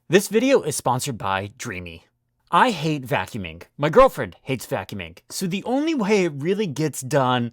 This video is sponsored by Dreame. I hate vacuuming. My girlfriend hates vacuuming. So the only way it really gets done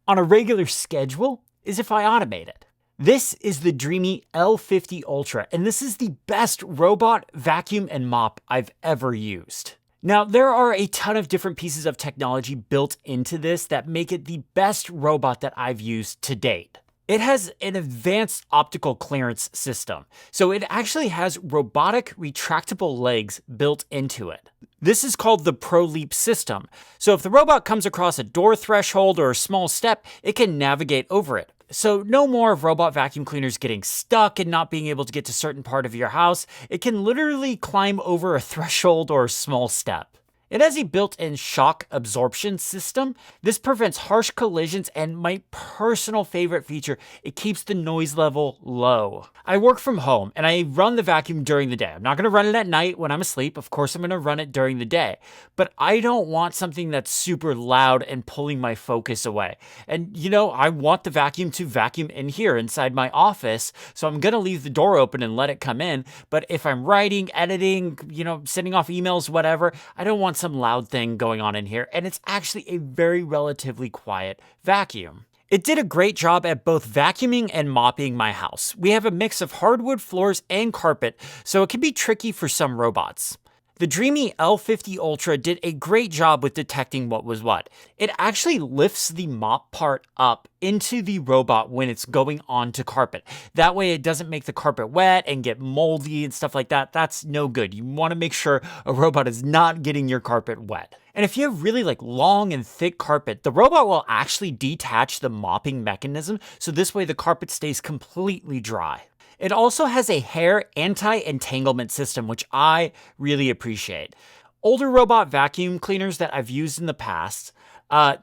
on a regular schedule is if I automate it. This is the Dreame L50 Ultra, and this is the best robot vacuum and mop I've ever used. Now, there are a ton of different pieces of technology built into this that make it the best robot that I've used to date. It has an advanced optical clearance system, so it actually has robotic retractable legs built into it. This is called the ProLeap system, so if the robot comes across a door threshold or a small step, it can navigate over it. So no more of robot vacuum cleaners getting stuck and not being able to get to a certain part of your house. It can literally climb over a threshold or a small step. It has a built-in shock absorption system. This prevents harsh collisions, and my personal favorite feature, it keeps the noise level low. I work from home and I run the vacuum during the day. I'm not gonna run it at night when I'm asleep. Of course, I'm gonna run it during the day, but I don't want something that's super loud and pulling my focus away. And I want the vacuum to vacuum in here inside my office, so I'm gonna leave the door open and let it come in. But if I'm writing, editing, sending off emails, whatever, I don't want some loud thing going on in here, and it's actually a very relatively quiet vacuum. It did a great job at both vacuuming and mopping my house. We have a mix of hardwood floors and carpet, so it can be tricky for some robots. The Dreame L50 Ultra did a great job with detecting what was what. It actually lifts the mop part up into the robot when it's going onto carpet. That way it doesn't make the carpet wet and get moldy and stuff like that. That's no good. You want to make sure a robot is not getting your carpet wet. And if you have really long and thick carpet, the robot will actually detach the mopping mechanism, so this way the carpet stays completely dry. It also has a hair anti-entanglement system, which I really appreciate. Older robot vacuum cleaners that I've used in the past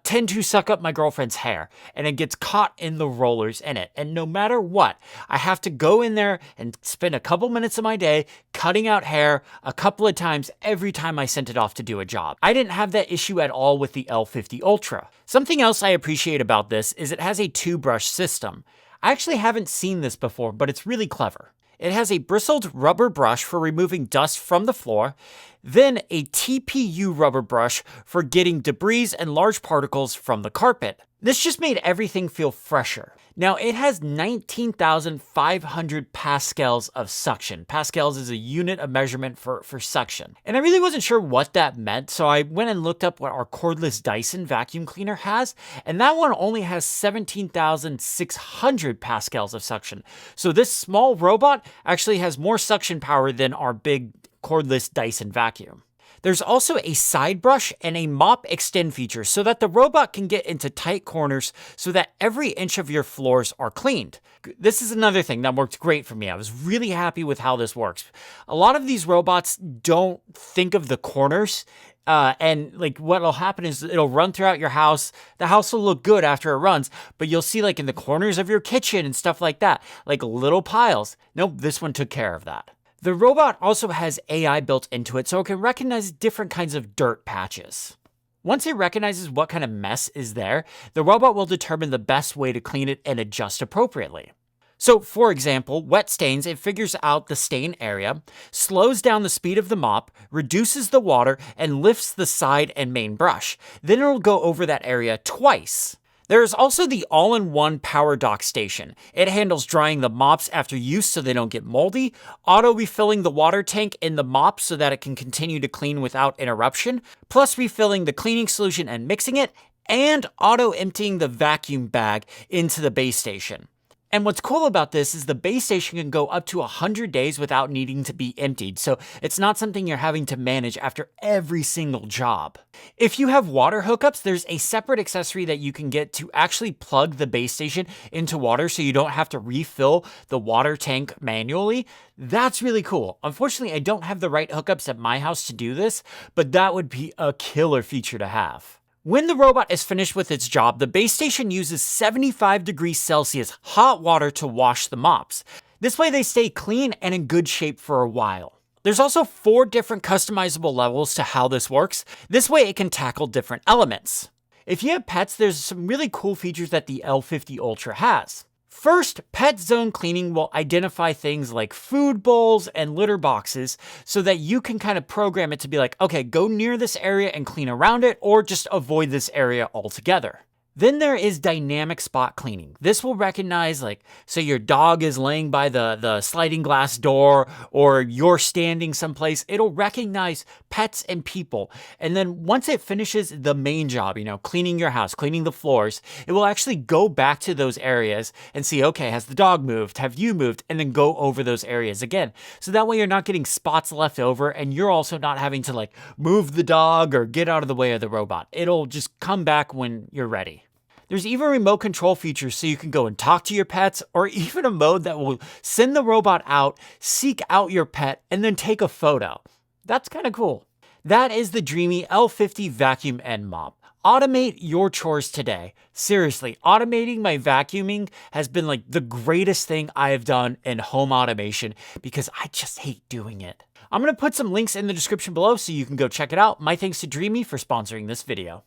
tend to suck up my girlfriend's hair, and it gets caught in the rollers in it. And no matter what, I have to go in there and spend a couple minutes of my day cutting out hair a couple of times every time I sent it off to do a job. I didn't have that issue at all with the L50 Ultra. Something else I appreciate about this is it has a two-brush system. I actually haven't seen this before, but it's really clever. It has a bristled rubber brush for removing dust from the floor, then a TPU rubber brush for getting debris and large particles from the carpet. This just made everything feel fresher. Now, it has 19,500 pascals of suction. Pascals is a unit of measurement for suction. And I really wasn't sure what that meant, so I went and looked up what our cordless Dyson vacuum cleaner has, and that one only has 17,600 pascals of suction. So this small robot actually has more suction power than our big cordless Dyson vacuum. There's also a side brush and a mop extend feature so that the robot can get into tight corners so that every inch of your floors are cleaned. This is another thing that worked great for me. I was really happy with how this works. A lot of these robots don't think of the corners. And what'll happen is it'll run throughout your house. The house will look good after it runs, but you'll see in the corners of your kitchen and stuff like that, little piles. Nope, this one took care of that. The robot also has AI built into it, so it can recognize different kinds of dirt patches. Once it recognizes what kind of mess is there, the robot will determine the best way to clean it and adjust appropriately. So, for example, wet stains, it figures out the stain area, slows down the speed of the mop, reduces the water, and lifts the side and main brush. Then it'll go over that area twice. There is also the all-in-one power dock station. It handles drying the mops after use so they don't get moldy, auto-refilling the water tank in the mop so that it can continue to clean without interruption, plus refilling the cleaning solution and mixing it, and auto-emptying the vacuum bag into the base station. And what's cool about this is the base station can go up to 100 days without needing to be emptied, so it's not something you're having to manage after every single job. If you have water hookups, there's a separate accessory that you can get to actually plug the base station into water so you don't have to refill the water tank manually. That's really cool. Unfortunately, I don't have the right hookups at my house to do this, but that would be a killer feature to have. When the robot is finished with its job, the base station uses 75 degrees Celsius hot water to wash the mops. This way they stay clean and in good shape for a while. There's also 4 different customizable levels to how this works. This way it can tackle different elements. If you have pets, there's some really cool features that the L50 Ultra has. First, pet zone cleaning will identify things like food bowls and litter boxes so that you can kind of program it to be like, okay, go near this area and clean around it, or just avoid this area altogether. Then there is dynamic spot cleaning. This will recognize, like, say your dog is laying by the sliding glass door, or you're standing someplace. It'll recognize pets and people. And then once it finishes the main job, cleaning your house, cleaning the floors, it will actually go back to those areas and see, okay, has the dog moved? Have you moved? And then go over those areas again. So that way you're not getting spots left over, and you're also not having to like move the dog or get out of the way of the robot. It'll just come back when you're ready. There's even remote control features so you can go and talk to your pets, or even a mode that will send the robot out, seek out your pet, and then take a photo. That's kind of cool. That is the Dreame L50 vacuum and mop. Automate your chores today. Seriously, automating my vacuuming has been like the greatest thing I have done in home automation because I just hate doing it. I'm going to put some links in the description below so you can go check it out. My thanks to Dreame for sponsoring this video.